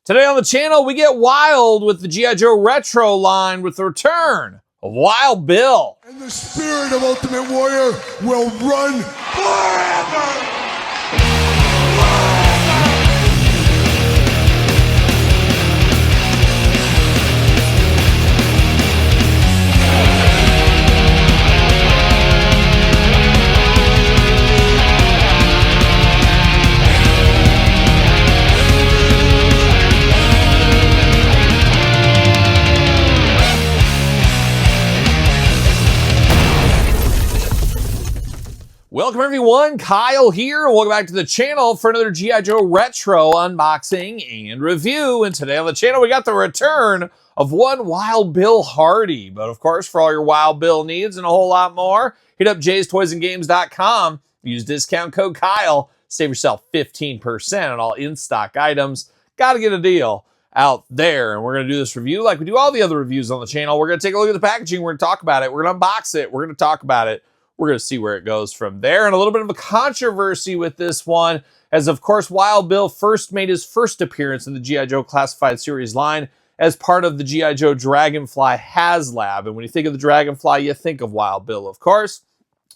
Today on the channel, we get wild with the G.I. Joe Retro line with the return of Wild Bill. And the spirit of Ultimate Warrior will run forever! Welcome everyone, Kyle here, and welcome back to the channel for another G.I. Joe Retro unboxing and review. And today on the channel, we got the return of one Wild Bill Hardy. But of course, for all your Wild Bill needs and a whole lot more, hit up jaystoysandgames.com, use discount code Kyle, save yourself 15% on all in-stock items. Gotta get a deal out there. And we're gonna do this review like we do all the other reviews on the channel. We're gonna take a look at the packaging, we're gonna talk about it, we're gonna unbox it, we're gonna talk about it. We're going to see where it goes from there. And a little bit of a controversy with this one, as of course, Wild Bill first made his first appearance in the G.I. Joe Classified Series line as part of the G.I. Joe Dragonfly HasLab. And when you think of the Dragonfly, you think of Wild Bill, of course.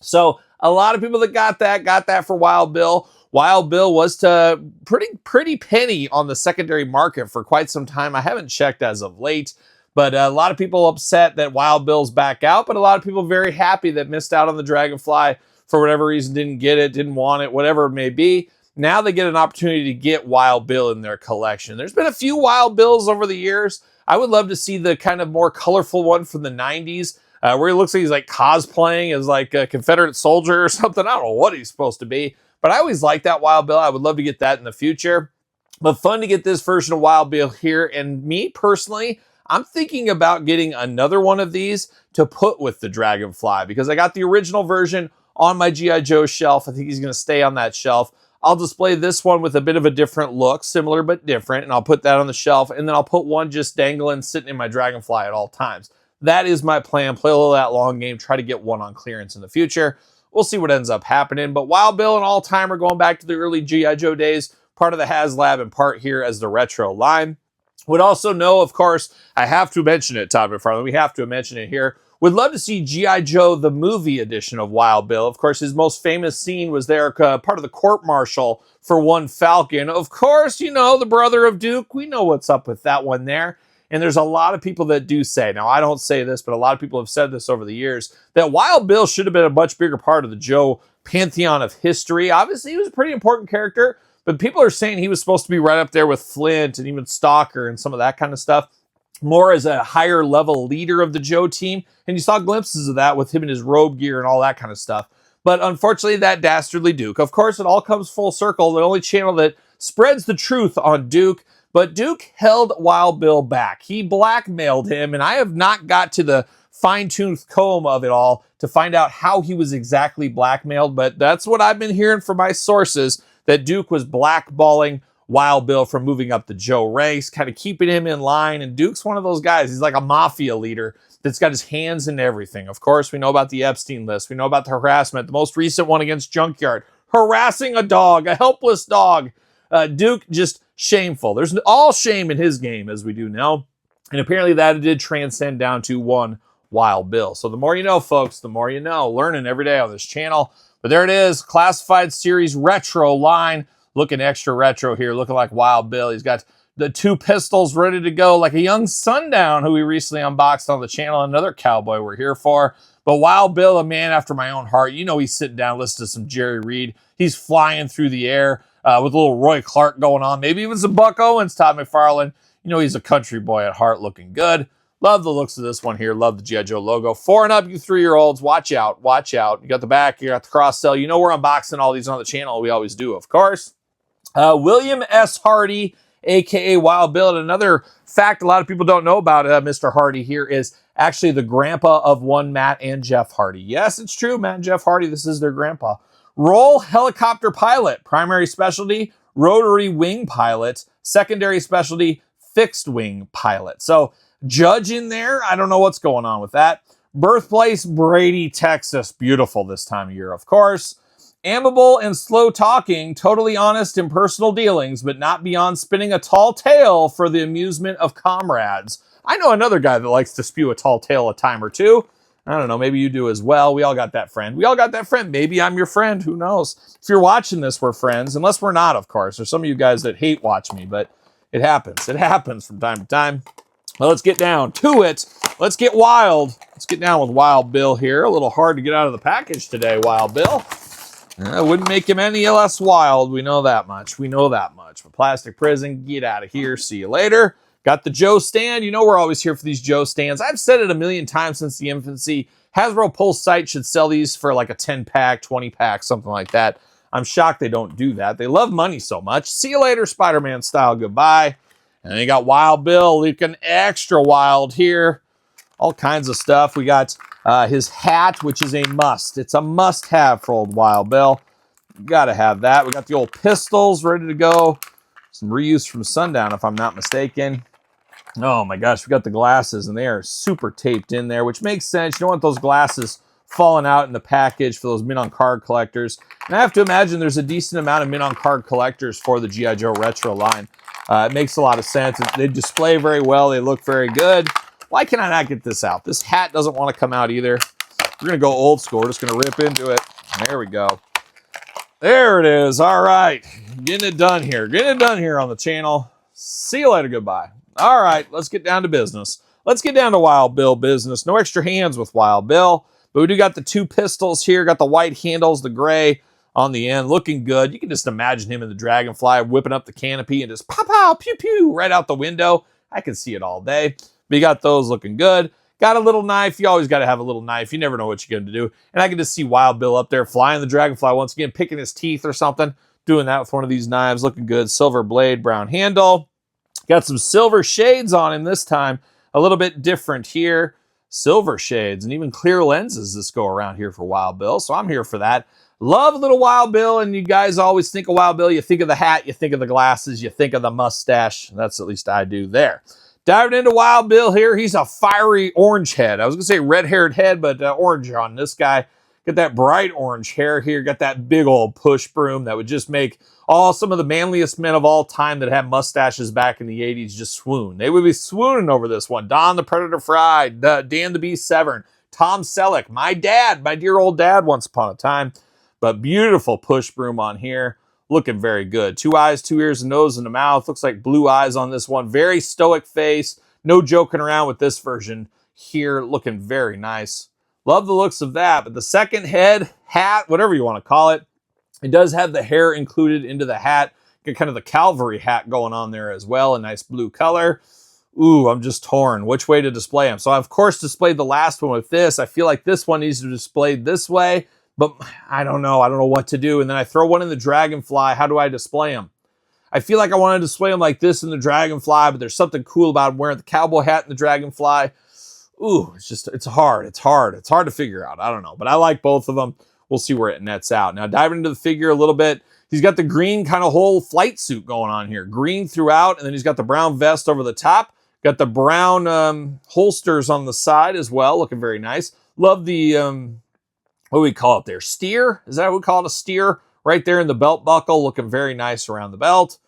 So a lot of people that got that for Wild Bill. Wild Bill was to pretty penny on the secondary market for quite some time. I haven't checked as of late. But a lot of people upset that Wild Bill's back out, but a lot of people very happy that missed out on the Dragonfly for whatever reason, didn't get it, didn't want it, whatever it may be. Now they get an opportunity to get Wild Bill in their collection. There's been a few Wild Bills over the years. I would love to see the kind of more colorful one from the 90s, where he looks like he's like cosplaying as like a Confederate soldier or something. I don't know what he's supposed to be, but I always liked that Wild Bill. I would love to get that in the future. But fun to get this version of Wild Bill here. And me personally, I'm thinking about getting another one of these to put with the Dragonfly because I got the original version on my G.I. Joe shelf. I think he's going to stay on that shelf. I'll display this one with a bit of a different look, similar but different, and I'll put that on the shelf, and then I'll put one just dangling, sitting in my Dragonfly at all times. That is my plan. Play a little of that long game, try to get one on clearance in the future. We'll see what ends up happening, but Wild Bill and all-timer going back to the early G.I. Joe days, part of the HasLab and part here as the retro line. Would also know, of course, I have to mention it, Todd McFarlane. We have to mention it here. Would love to see G.I. Joe, the movie edition of Wild Bill. Of course, his most famous scene was there, part of the court-martial for one Falcon. Of course, you know, the brother of Duke. We know what's up with that one there. And there's a lot of people that do say, now I don't say this, but a lot of people have said this over the years, that Wild Bill should have been a much bigger part of the Joe pantheon of history. Obviously, he was a pretty important character. But people are saying he was supposed to be right up there with Flint and even Stalker and some of that kind of stuff, more as a higher level leader of the Joe team. And you saw glimpses of that with him in his robe gear and all that kind of stuff. But unfortunately, that dastardly Duke. Of course, it all comes full circle. The only channel that spreads the truth on Duke. But Duke held Wild Bill back. He blackmailed him, and I have not got to the fine-tooth comb of it all to find out how he was exactly blackmailed. But that's what I've been hearing from my sources, that Duke was blackballing Wild Bill from moving up the Joe ranks, kind of keeping him in line. And Duke's one of those guys. He's like a mafia leader that's got his hands in everything. Of course, we know about the Epstein list. We know about the harassment, the most recent one against Junkyard, harassing a dog, a helpless dog. Duke, just shameful. There's all shame in his game, as we do know. And apparently that did transcend down to one Wild Bill. So the more you know, folks, the more you know. Learning every day on this channel. But there it is, Classified Series Retro line. Looking extra retro here, looking like Wild Bill. He's got the two pistols ready to go, like a young Sundown, who we recently unboxed on the channel. Another cowboy we're here for. But Wild Bill, a man after my own heart. You know he's sitting down listening to some Jerry Reed. He's flying through the air with a little Roy Clark going on. Maybe even some Buck Owens, Todd McFarlane. You know he's a country boy at heart, looking good. Love the looks of this one here. Love the G.I. Joe logo. 4 and up, you 3-year-olds, watch out, watch out. You got the back, you got the cross sell. You know we're unboxing all these on the channel. We always do, of course. William S. Hardy, a.k.a. Wild Bill. And another fact a lot of people don't know about Mr. Hardy here is actually the grandpa of one Matt and Jeff Hardy. Yes, it's true, Matt and Jeff Hardy. This is their grandpa. Role helicopter pilot. Primary specialty, rotary wing pilot. Secondary specialty, fixed wing pilot. So Judge in there, I don't know what's going on with that. Birthplace, Brady, Texas. Beautiful this time of year, of course. Amiable and slow talking, totally honest in personal dealings, but not beyond spinning a tall tale for the amusement of comrades. I know another guy that likes to spew a tall tale a time or two. I don't know, maybe you do as well. We all got that friend. We all got that friend. Maybe I'm your friend. Who knows? If you're watching this, we're friends. Unless we're not, of course. There's some of you guys that hate watch me, but it happens. It happens from time to time. Well, let's get down to it. Let's get wild. Let's get down with Wild Bill here. A little hard to get out of the package today, Wild Bill. Wouldn't make him any less wild. We know that much. We know that much. But Plastic Prison, get out of here. See you later. Got the Joe stand. You know we're always here for these Joe stands. I've said it a million times since the infancy. Hasbro Pulse site should sell these for like a 10-pack, 20-pack, something like that. I'm shocked they don't do that. They love money so much. See you later, Spider-Man style. Goodbye. And then you got Wild Bill looking extra wild here. All kinds of stuff. We got his hat, which is a must. It's a must-have for old Wild Bill. Got to have that. We got the old pistols ready to go. Some reuse from Sundown, if I'm not mistaken. Oh my gosh, we got the glasses, and they are super taped in there, which makes sense. You don't want those glasses falling out in the package for those Mint on Card collectors. And I have to imagine there's a decent amount of Mint on Card collectors for the G.I. Joe Retro line. It makes a lot of sense. They display very well. They look very good. Why can I not get this out? This hat doesn't want to come out either. We're going to go old school. We're just going to rip into it. There we go. There it is. All right. Getting it done here. Getting it done here on the channel. See you later. Goodbye. All right. Let's get down to business. Let's get down to Wild Bill business. No extra hands with Wild Bill. But we do got the two pistols here. Got the white handles, the gray on the end. Looking good. You can just imagine him in the Dragonfly whipping up the canopy and just pow, pew, pew, right out the window. I can see it all day. But you got those looking good. Got a little knife. You always got to have a little knife. You never know what you're going to do. And I can just see Wild Bill up there flying the Dragonfly once again, picking his teeth or something. Doing that with one of these knives. Looking good. Silver blade, brown handle. Got some silver shades on him this time. A little bit different here. Silver shades and even clear lenses this go around here for Wild Bill. So I'm here for that. Love little Wild Bill. And you guys always think of Wild Bill. You think of the hat. You think of the glasses. You think of the mustache. That's at least I do there. Diving into Wild Bill here. He's a fiery orange head. I was going to say red-haired head, but orange on this guy. Got that bright orange hair here. Got that big old push broom that would just make some of the manliest men of all time that had mustaches back in the 80s just swoon. They would be swooning over this one. Don the Predator Fry, Dan the Beast Severn, Tom Selleck, my dad, my dear old dad once upon a time. But beautiful push broom on here. Looking very good. 2 eyes, 2 ears, a nose, and a mouth. Looks like blue eyes on this one. Very stoic face. No joking around with this version here. Looking very nice. Love the looks of that. But the second head, hat, whatever you want to call it, it does have the hair included into the hat. Got kind of the cavalry hat going on there as well. A nice blue color. Ooh, I'm just torn. Which way to display them? So I, of course, displayed the last one with this. I feel like this one needs to be displayed this way. But I don't know. I don't know what to do. And then I throw one in the Dragonfly. How do I display them? I feel like I want to display them like this in the Dragonfly, but there's something cool about wearing the cowboy hat in the Dragonfly. Ooh, it's hard. It's hard to figure out. I don't know. But I like both of them. We'll see where it nets out. Now, diving into the figure a little bit. He's got the green kind of whole flight suit going on here. Green throughout, and then he's got the brown vest over the top. Got the brown holsters on the side as well. Looking very nice. Love the... what do we call it there? Steer? Is that what we call it? A steer? Right there in the belt buckle. Looking very nice around the belt.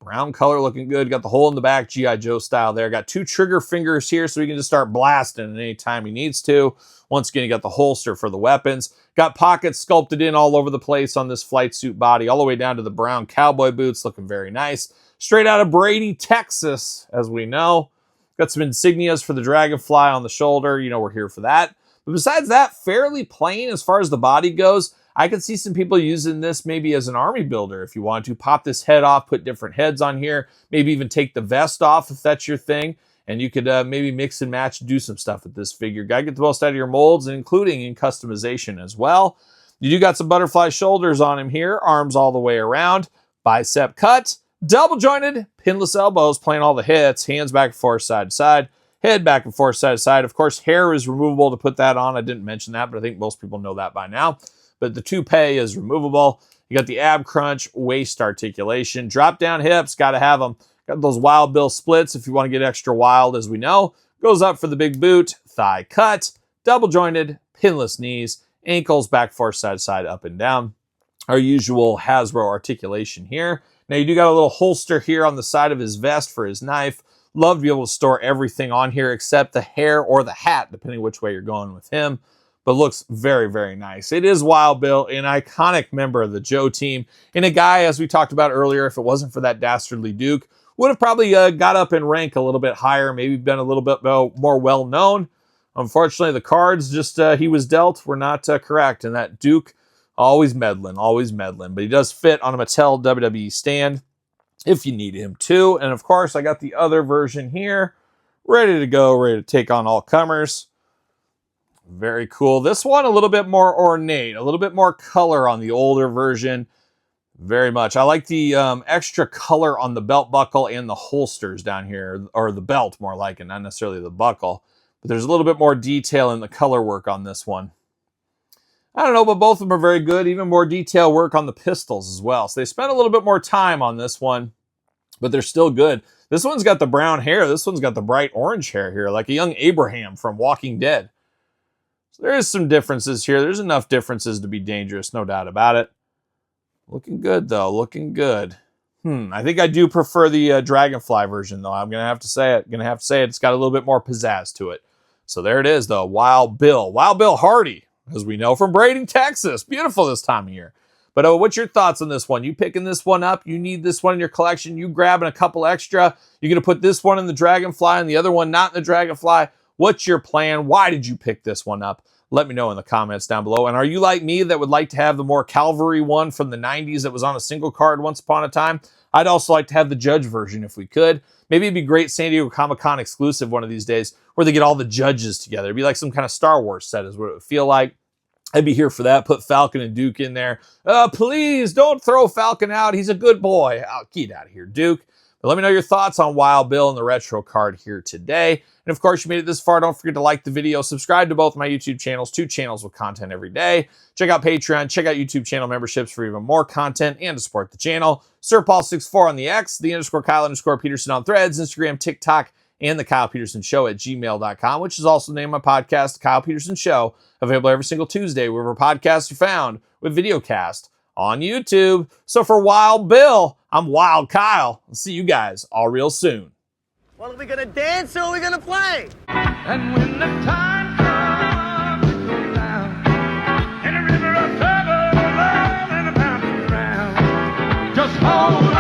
Brown color looking good. Got the hole in the back, G.I. Joe style there. Got 2 trigger fingers here so he can just start blasting at any time he needs to. Once again, you got the holster for the weapons. Got pockets sculpted in all over the place on this flight suit body, all the way down to the brown cowboy boots. Looking very nice. Straight out of Brady, Texas, as we know. Got some insignias for the Dragonfly on the shoulder. You know we're here for that. But besides that, fairly plain as far as the body goes. I could see some people using this maybe as an army builder if you want to. Pop this head off, put different heads on here. Maybe even take the vest off if that's your thing. And you could maybe mix and match, do some stuff with this figure. Gotta get the most out of your molds, and including in customization as well. You do got some butterfly shoulders on him here. Arms all the way around. Bicep cut. Double jointed. Pinless elbows, playing all the hits. Hands back and forth, side to side. Head back and forth, side to side. Of course, hair is removable to put that on. I didn't mention that, but I think most people know that by now. But the toupee is removable. You got the ab crunch, waist articulation, drop down hips, got to have them. Got those Wild Bill splits if you want to get extra wild, as we know. Goes up for the big boot, thigh cut, double jointed, pinless knees, ankles back, forth, side to side, up and down. our usual Hasbro articulation here. Now you do got a little holster here on the side of his vest for his knife. Love to be able to store everything on here except the hair or the hat, depending which way you're going with him. But looks very, very nice. It is Wild Bill, an iconic member of the Joe team, and a guy, as we talked about earlier, if it wasn't for that dastardly Duke, would have probably got up in rank a little bit higher, maybe been a little bit more well-known. Unfortunately, the cards just he was dealt were not correct, and that Duke, always meddling. But he does fit on a Mattel WWE stand if you need him to. And of course, I got the other version here, ready to go, ready to take on all comers. Very cool. This one a little bit more ornate, a little bit more color on the older version. Very much. I like the extra color on the belt buckle and the holsters down here, or the belt more like it, not necessarily the buckle. But there's a little bit more detail in the color work on this one. I don't know, but both of them are very good. Even more detail work on the pistols as well. So they spent a little bit more time on this one, but they're still good. This one's got the brown hair. This one's got the bright orange hair here, like a young Abraham from Walking Dead. So there is some differences here. There's enough differences to be dangerous, no doubt about it. Looking good, though. Looking good. I think I do prefer the Dragonfly version, though. I'm going to have to say it. It's got a little bit more pizzazz to it. So there it is, though. Wild Bill. Wild Bill Hardy, as we know from Braiding, Texas. Beautiful this time of year. But what's your thoughts on this one? You picking this one up? You need this one in your collection? You grabbing a couple extra? You're going to put this one in the Dragonfly and the other one not in the Dragonfly? What's your plan? Why did you pick this one up? Let me know in the comments down below. And are you like me that would like to have the more Calvary one from the 90s that was on a single card once upon a time? I'd also like to have the Judge version if we could. Maybe it'd be great San Diego Comic-Con exclusive one of these days where they get all the judges together. It'd be like some kind of Star Wars set is what it would feel like. I'd be here for that. Put Falcon and Duke in there. Please don't throw Falcon out. He's a good boy. Get out of here, Duke. But let me know your thoughts on Wild Bill and the retro card here today. And of course, you made it this far. Don't forget to like the video. Subscribe to both my YouTube channels. 2 channels with content every day. Check out Patreon. Check out YouTube channel memberships for even more content and to support the channel. SirPaul64 on the X, _Kyle_Peterson on Threads, Instagram, TikTok, and the Kyle Peterson Show at gmail.com, which is also the name of my podcast, The Kyle Peterson Show, available every single Tuesday, wherever podcasts are found, with videocast on YouTube. So for Wild Bill, I'm Wild Kyle. I'll see you guys all real soon. Well, are we gonna dance or are we gonna play? And when the time comes to go down in a river of trouble, love and a mountain ground, just hold